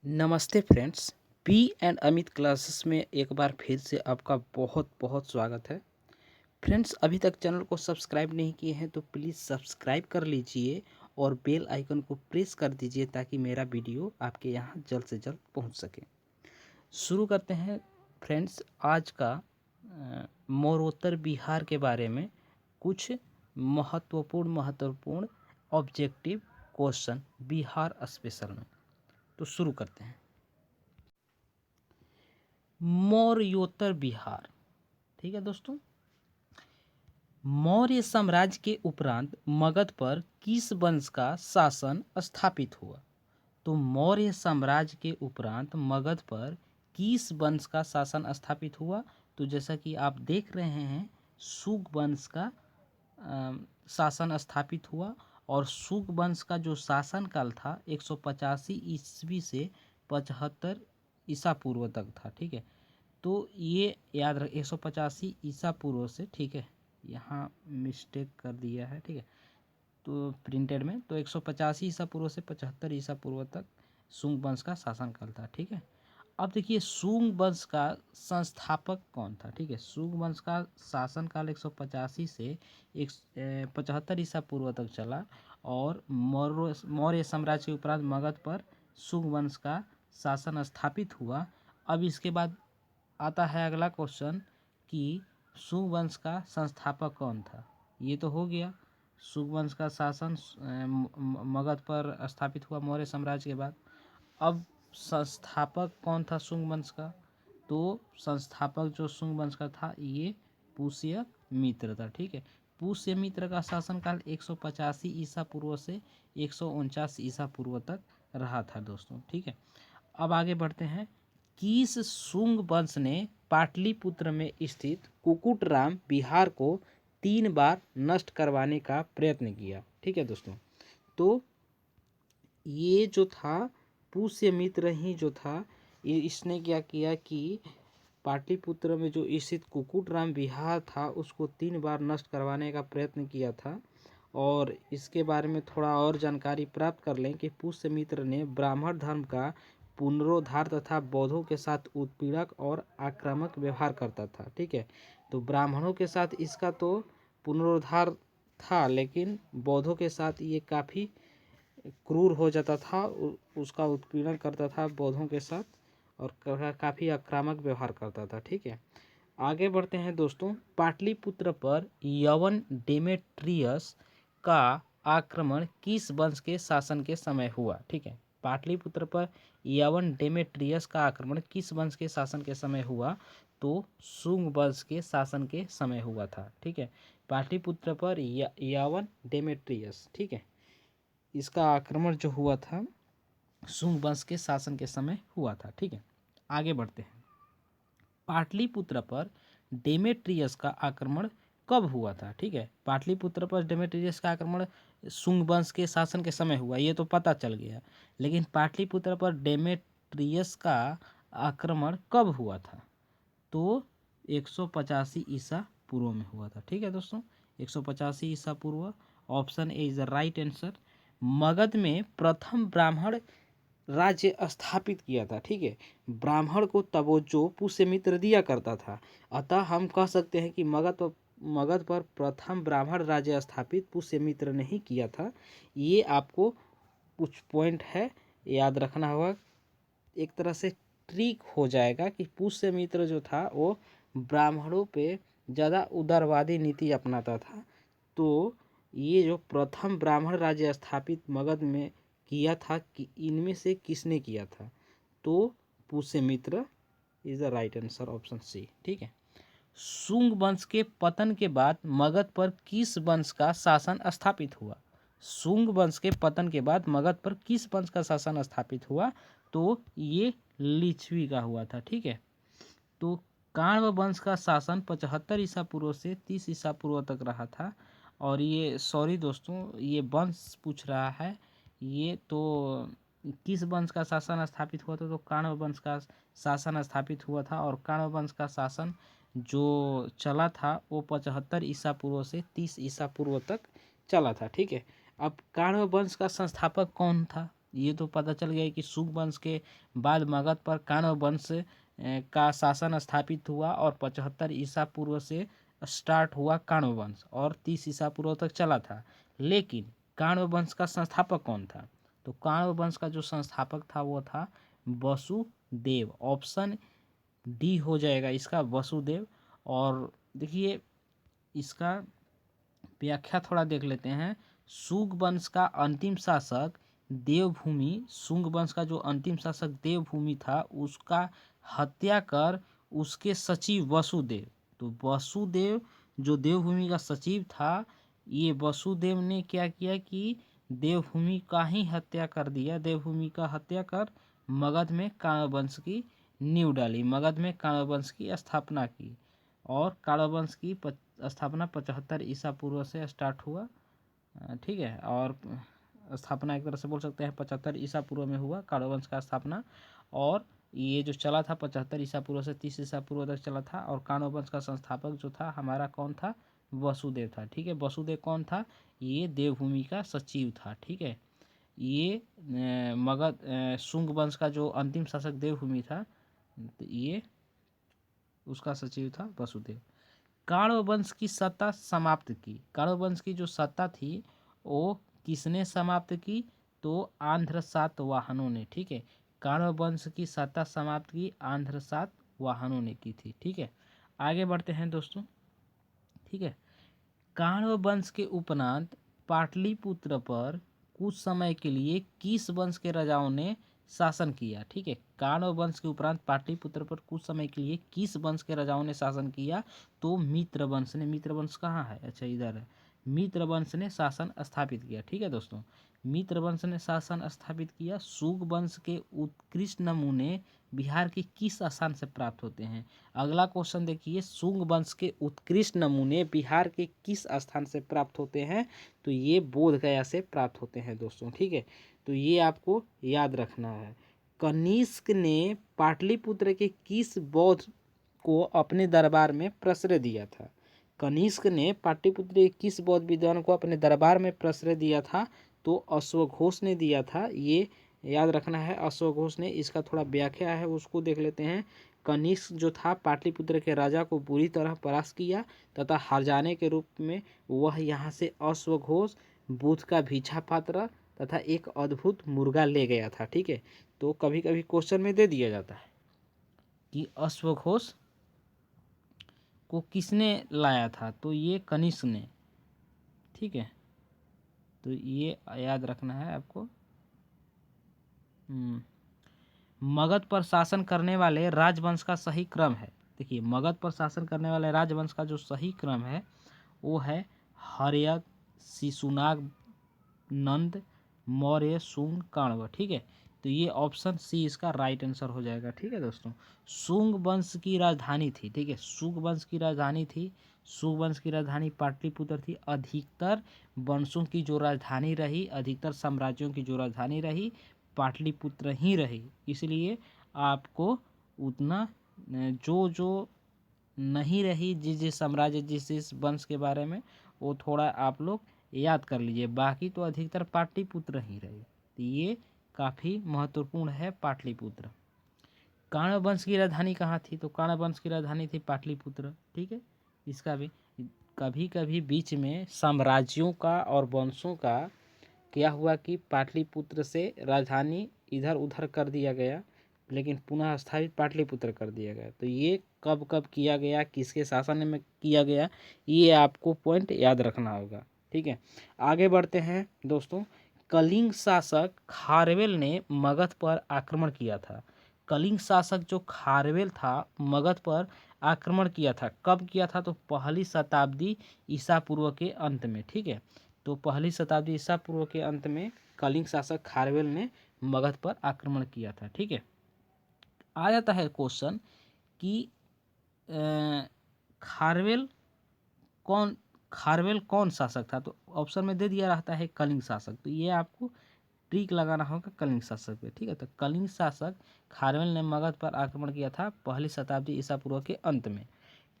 नमस्ते friends. P and Amit classes में एक बार फिर से आपका बहुत बहुत स्वागत है। फ्रेंड्स, अभी तक चैनल को सब्सक्राइब नहीं किए हैं तो प्लीज़ सब्सक्राइब कर लीजिए और बेल आइकन को प्रेस कर दीजिए ताकि मेरा वीडियो आपके यहाँ जल्द से जल्द पहुँच सके। शुरू करते हैं फ्रेंड्स आज का मोरोत्तर बिहार के बारे में कुछ महत्वपूर्ण ऑब्जेक्टिव क्वेश्चन बिहार स्पेशल में। तो शुरू करते हैं। मौर्योत्तर बिहार। ठीक है दोस्तों, मौर्य साम्राज्य के उपरांत मगध पर किस वंश का शासन स्थापित हुआ? तो मौर्य साम्राज्य के उपरांत मगध पर किस वंश का शासन स्थापित हुआ? तो जैसा कि आप देख रहे हैं, शुंग वंश का शासन स्थापित हुआ और शुंग वंश का जो शासन काल था 185 ईस्वी से 75 ईसा पूर्व तक था। ठीक है, तो ये याद रख 185 ईसा पूर्व से, ठीक है, यहाँ मिस्टेक कर दिया है। ठीक है, तो प्रिंटेड में तो 185 ईसा पूर्व से 75 ईसा पूर्व तक शुंग वंश का शासनकाल था। ठीक है, अब देखिए शुंग वंश का संस्थापक कौन था? ठीक है, शुंग वंश का शासनकाल 185 से 75 ईसा पूर्व तक चला और मौर्य साम्राज्य के उपरांत मगध पर शुंग वंश का शासन स्थापित हुआ। अब इसके बाद आता है अगला क्वेश्चन कि शुंग वंश का संस्थापक कौन था? ये तो हो गया, शुंग वंश का शासन मगध पर स्थापित हुआ मौर्य साम्राज्य के बाद। अब संस्थापक कौन था शुंग वंश का? तो संस्थापक जो शुंग वंश का था ये पुष्य मित्र था। ठीक है, पुष्य मित्र का शासनकाल 185 ईसा पूर्व से 149 ईसा पूर्व तक रहा था दोस्तों। ठीक है, अब आगे बढ़ते हैं। किस शुंग वंश ने पाटलिपुत्र में स्थित कुकुटराम बिहार को 3 बार नष्ट करवाने का प्रयत्न किया? ठीक है दोस्तों, तो ये जो था पुष्यमित्र ही जो था, ये इसने क्या किया कि पाटलिपुत्र में जो स्थित कुकुटराम बिहार था उसको 3 बार नष्ट करवाने का प्रयत्न किया था। और इसके बारे में थोड़ा और जानकारी प्राप्त कर लें कि पुष्यमित्र ने ब्राह्मण धर्म का पुनरोद्धार तथा बौद्धों के साथ उत्पीड़क और आक्रामक व्यवहार करता था। ठीक है, तो ब्राह्मणों के साथ इसका तो पुनरोद्धार था, लेकिन बौद्धों के साथ ये काफ़ी क्रूर हो जाता था, उसका उत्पीड़न करता था बौद्धों के साथ और काफ़ी आक्रामक व्यवहार करता था। ठीक है, आगे बढ़ते हैं दोस्तों। पाटलिपुत्र पर यवन डेमेट्रियस का आक्रमण किस वंश के शासन के समय हुआ? ठीक है, पाटलिपुत्र पर यवन डेमेट्रियस का आक्रमण किस वंश के शासन के समय हुआ? तो शुंग वंश के शासन के समय हुआ था। ठीक है, पाटलिपुत्र पर यवन डेमेट्रियस, ठीक है, इसका आक्रमण जो हुआ था शुंग वंश के शासन के समय हुआ था। ठीक है, आगे बढ़ते हैं। पाटलिपुत्र पर डेमेट्रियस का आक्रमण कब हुआ था? ठीक है, पाटलिपुत्र पर डेमेट्रियस का आक्रमण शुंग वंश के शासन के समय हुआ, ये तो पता चल गया, लेकिन पाटलिपुत्र पर डेमेट्रियस का आक्रमण कब हुआ था? तो 185 ईसा पूर्व में हुआ था। ठीक है दोस्तों, 185 ईसा पूर्व, option A is the right answer. Magadh में प्रथम ब्राह्मण राज्य स्थापित किया था। ठीक है, ब्राह्मण को तवज्जो पुष्यमित्र दिया करता था, अतः हम कह सकते हैं कि मगध पर प्रथम ब्राह्मण राज्य स्थापित पुष्यमित्र ने ही किया था। ये आपको कुछ पॉइंट है याद रखना होगा, एक तरह से ट्रिक हो जाएगा कि पुष्यमित्र जो था वो ब्राह्मणों पे ज़्यादा उदारवादी नीति अपनाता था। तो ये जो प्रथम ब्राह्मण राज्य स्थापित मगध में किया था कि इनमें से किसने किया था? तो Pushyamitra is the right answer, option C. ठीक है, शुंग वंश के पतन के बाद मगध पर किस वंश का शासन स्थापित हुआ? शुंग वंश के पतन के बाद मगध पर किस वंश का शासन स्थापित हुआ? तो ये लिच्छवी का हुआ था। ठीक है, तो काण्व वंश का शासन 75 ईसा पूर्व से 30 ईसा पूर्व तक रहा था। और ये सॉरी दोस्तों, ये वंश पूछ रहा है, ये तो किस वंश का शासन स्थापित हुआ था? तो काण्व वंश का शासन स्थापित हुआ था और काण्व वंश का शासन जो चला था वो 75 ईसा पूर्व से 30 ईसा पूर्व तक चला था। ठीक है, अब काण्व वंश का संस्थापक कौन था? ये तो पता चल गया कि शुंग वंश के बाद मगध पर काण्व वंश का शासन स्थापित हुआ और 75 ईसा पूर्व से स्टार्ट हुआ काण्व वंश और 30 ईसा पूर्व तक चला था। लेकिन काण्व वंश का संस्थापक कौन था? तो काण्व वंश का जो संस्थापक था वो था वसुदेव। ऑप्शन डी हो जाएगा इसका, वसुदेव। और देखिए इसका व्याख्या थोड़ा देख लेते हैं। शुंग वंश का अंतिम शासक देवभूमि, शुंग वंश का जो अंतिम शासक देवभूमि था उसका हत्या कर उसके सचिव वसुदेव, तो वसुदेव जो देवभूमि का सचिव था, ये वसुदेव ने क्या किया कि देवभूमि का ही हत्या कर दिया। देवभूमि का हत्या कर मगध में काण्व वंश की नींव डाली, मगध में काण्व वंश की स्थापना की। और काण्व वंश की स्थापना 75 ईसा पूर्व से स्टार्ट हुआ। ठीक है, और स्थापना एक तरह से बोल सकते हैं 75 ईसा पूर्व में हुआ काण्व वंश का स्थापना। और ये जो चला था 75 ईसा पूर्व से 30 ईसा पूर्व तक चला था। और काण्व वंश का संस्थापक जो था हमारा कौन था? वसुदेव था। ठीक है, वसुदेव कौन था? ये देवभूमि का सचिव था। ठीक है, ये मगध शुंग वंश का जो अंतिम शासक देवभूमि था, तो ये उसका सचिव था वसुदेव। काण्व वंश की सत्ता समाप्त की। काण्व वंश की जो सत्ता थी वो किसने समाप्त की? तो आंध्र सातवाहनों ने। ठीक है, काण्व वंश की सत्ता समाप्त की आंध्र सातवाहनों ने की थी। ठीक है, आगे बढ़ते हैं दोस्तों। ठीक है, काण्व वंश के उपरांत पाटलिपुत्र पर कुछ समय के लिए किस वंश के राजाओं ने शासन किया? ठीक है, काण्व वंश के उपरांत पाटलिपुत्र पर कुछ समय के लिए किस वंश के राजाओं ने शासन किया? तो मित्र वंश ने। मित्र वंश कहाँ है? अच्छा इधर है। मित्र वंश ने शासन स्थापित किया। ठीक है दोस्तों, मित्र वंश ने शासन स्थापित किया। शुंग वंश के उत्कृष्ट नमूने बिहार के किस स्थान से प्राप्त होते हैं? अगला क्वेश्चन देखिए, शुंग वंश के उत्कृष्ट नमूने बिहार के किस स्थान से प्राप्त होते हैं? तो ये बोध गया से प्राप्त होते हैं दोस्तों। ठीक है, तो ये आपको याद रखना है। कनिष्क ने पाटलिपुत्र के किस बौद्ध को अपने दरबार में प्रश्रय दिया था? कनिष्क ने पाटलिपुत्र के किस बौद्ध विद्वान को अपने दरबार में प्रश्रय दिया था? तो अश्वघोष ने दिया था। ये याद रखना है, अश्वघोष ने। इसका थोड़ा व्याख्या है उसको देख लेते हैं। कनिष्क जो था पाटलिपुत्र के राजा को बुरी तरह परास्त किया तथा हरजाने के रूप में वह यहाँ से अश्वघोष, बुध का भिक्षा पात्र तथा एक अद्भुत मुर्गा ले गया था। ठीक है, तो कभी कभी क्वेश्चन में दे दिया जाता है कि अश्वघोष को किसने लाया था? तो ये कनिष्क ने। ठीक है, तो ये याद रखना है आपको। मगध पर शासन करने वाले राजवंश का सही क्रम है। देखिए, मगध पर शासन करने वाले राजवंश का जो सही क्रम है वो है हर्यक, शिशुनाग, नंद, मौर्य, शुंग, काण्व। ठीक है, तो ये ऑप्शन सी इसका राइट आंसर हो जाएगा। ठीक है दोस्तों, शुंग वंश की राजधानी थी। ठीक है, शुंग वंश की राजधानी थी। शुंग वंश की राजधानी पाटलिपुत्र थी। अधिकतर वंशों की जो राजधानी रही, अधिकतर साम्राज्यों की जो राजधानी रही, पाटलिपुत्र ही रही। इसलिए आपको उतना जो जो नहीं रही, जिस जिस साम्राज्य जिस जिस वंश के बारे में, वो थोड़ा आप लोग याद कर लीजिए। बाकी तो अधिकतर पाटलिपुत्र ही रहे, तो ये काफ़ी महत्वपूर्ण है पाटलिपुत्र। काण्व वंश की राजधानी कहाँ थी? तो काण्व वंश की राजधानी थी पाटलिपुत्र। ठीक है, इसका भी कभी कभी बीच में साम्राज्यों का और वंशों का क्या हुआ कि पाटलिपुत्र से राजधानी इधर उधर कर दिया गया, लेकिन पुनः स्थापित पाटलिपुत्र कर दिया गया। तो ये कब कब किया गया, किसके शासन में किया गया, ये आपको पॉइंट याद रखना होगा। ठीक है, आगे बढ़ते हैं दोस्तों। कलिंग शासक खारवेल ने मगध पर आक्रमण किया था। कलिंग शासक जो खारवेल था मगध पर आक्रमण किया था। कब किया था? तो पहली शताब्दी ईसा पूर्व के अंत में। ठीक है, तो पहली शताब्दी ईसा पूर्व के अंत में कलिंग शासक खारवेल ने मगध पर आक्रमण किया था। ठीक है, आ जाता है क्वेश्चन कि खारवेल कौन शासक था? तो ऑप्शन में दे दिया रहता है कलिंग शासक, तो ये आपको ट्रिक लगाना होगा कलिंग शासक पे। ठीक है, तो कलिंग शासक खारवेल ने मगध पर आक्रमण किया था पहली शताब्दी ईसा पूर्व के अंत में।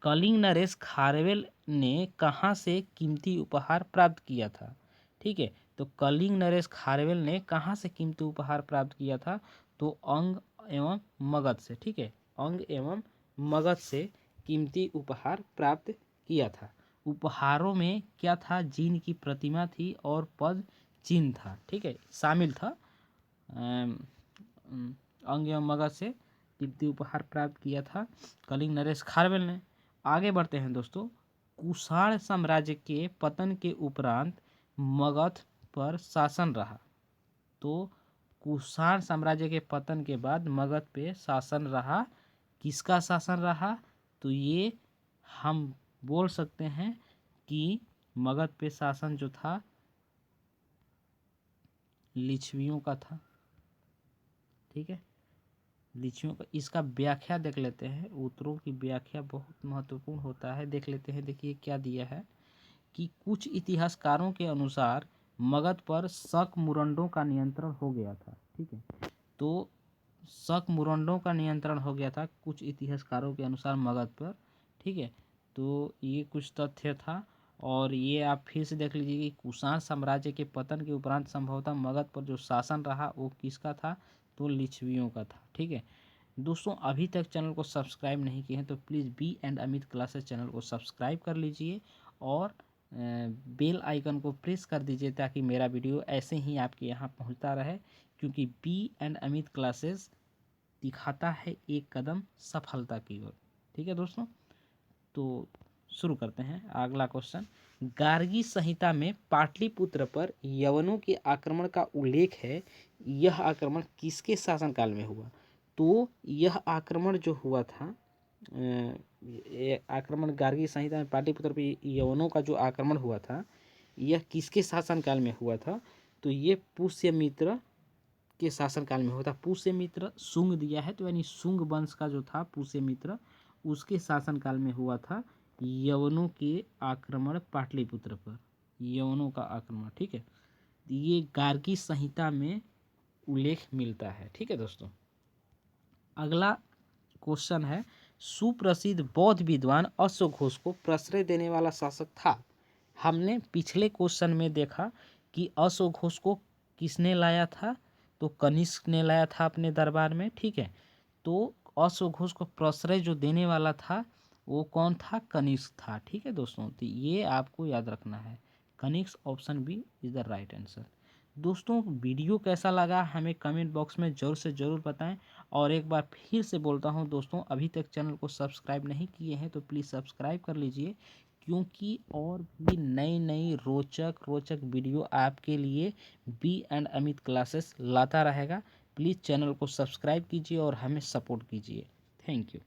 कलिंग नरेश खारवेल ने कहाँ से कीमती उपहार प्राप्त किया था? ठीक है, तो कलिंग नरेश खारवेल ने कहाँ से कीमती उपहार प्राप्त किया था? तो अंग एवं मगध से। ठीक है, अंग एवं मगध से कीमती उपहार प्राप्त किया था। उपहारों में क्या था? जीन की प्रतिमा थी और पद चिन्ह था। ठीक है, शामिल था। अंग एवं मगध से कीमती उपहार प्राप्त किया था कलिंग नरेश खारवेल ने। आगे बढ़ते हैं दोस्तों। कुषाण साम्राज्य के पतन के उपरांत मगध पर शासन रहा। तो कुषाण साम्राज्य के पतन के बाद मगध पे शासन रहा। किसका शासन रहा? तो ये हम बोल सकते हैं कि मगध पे शासन जो था लिच्छवियों का था। ठीक है, लिच्छवियों का। इसका व्याख्या देख लेते हैं। उत्तरों की व्याख्या बहुत महत्वपूर्ण होता है, देख लेते हैं। देखिए क्या दिया है कि कुछ इतिहासकारों के अनुसार मगध पर शक मुरंडों का नियंत्रण हो गया था। ठीक है, तो शक मुरंडों का नियंत्रण हो गया था कुछ इतिहासकारों के अनुसार मगध पर। ठीक है, तो ये कुछ तथ्य था। और ये आप फिर से देख लीजिए कि कुषाण साम्राज्य के पतन के उपरांत संभवतः मगध पर जो शासन रहा वो किसका था? तो लिच्छवियों का था। ठीक है दोस्तों, अभी तक चैनल को सब्सक्राइब नहीं किए हैं तो please be and Amit classes channel को सब्सक्राइब कर लीजिए और बेल आइकन को प्रेस कर दीजिए ताकि मेरा वीडियो ऐसे ही आपके यहाँ पहुँचता रहे, क्योंकि बी एंड अमित क्लासेस दिखाता है एक कदम सफलता की ओर। ठीक है दोस्तों, तो शुरू करते हैं। अगला क्वेश्चन, गार्गी संहिता में पाटलिपुत्र पर यवनों के आक्रमण का उल्लेख है। यह आक्रमण किसके शासनकाल में हुआ? तो यह आक्रमण जो हुआ था, ये आक्रमण गार्गी संहिता में पाटलिपुत्र पर यवनों का जो आक्रमण हुआ था यह किसके शासनकाल में हुआ था? तो ये पुष्यमित्र के शासनकाल में हुआ था। पुष्यमित्र शुंग दिया है, तो यानी शुंग वंश का जो था पुष्यमित्र, उसके शासनकाल में हुआ था यवनों के आक्रमण पाटलिपुत्र पर, यवनों का आक्रमण। ठीक है, ये गार्गी संहिता में उल्लेख मिलता है। ठीक है दोस्तों, अगला क्वेश्चन है, सुप्रसिद्ध बौद्ध विद्वान अश्वघोष को प्रश्रय देने वाला शासक था। हमने पिछले क्वेश्चन में देखा कि अश्वघोष को किसने लाया था? तो कनिष्क ने लाया था अपने दरबार में। ठीक है, तो अश्वघोष को प्रश्रय जो देने वाला था वो कौन था? कनिष्क था। ठीक है दोस्तों, तो ये आपको याद रखना है, Kanishka. Option B is the right answer. दोस्तों, वीडियो कैसा लगा हमें कमेंट बॉक्स में ज़रूर से ज़रूर बताएं। और एक बार फिर से बोलता हूं दोस्तों, अभी तक चैनल को सब्सक्राइब नहीं किए हैं तो प्लीज़ सब्सक्राइब कर लीजिए, क्योंकि और भी नई नई रोचक वीडियो आपके लिए बी एंड अमित क्लासेस लाता रहेगा। प्लीज़ चैनल को सब्सक्राइब कीजिए और हमें सपोर्ट कीजिए। Thank you.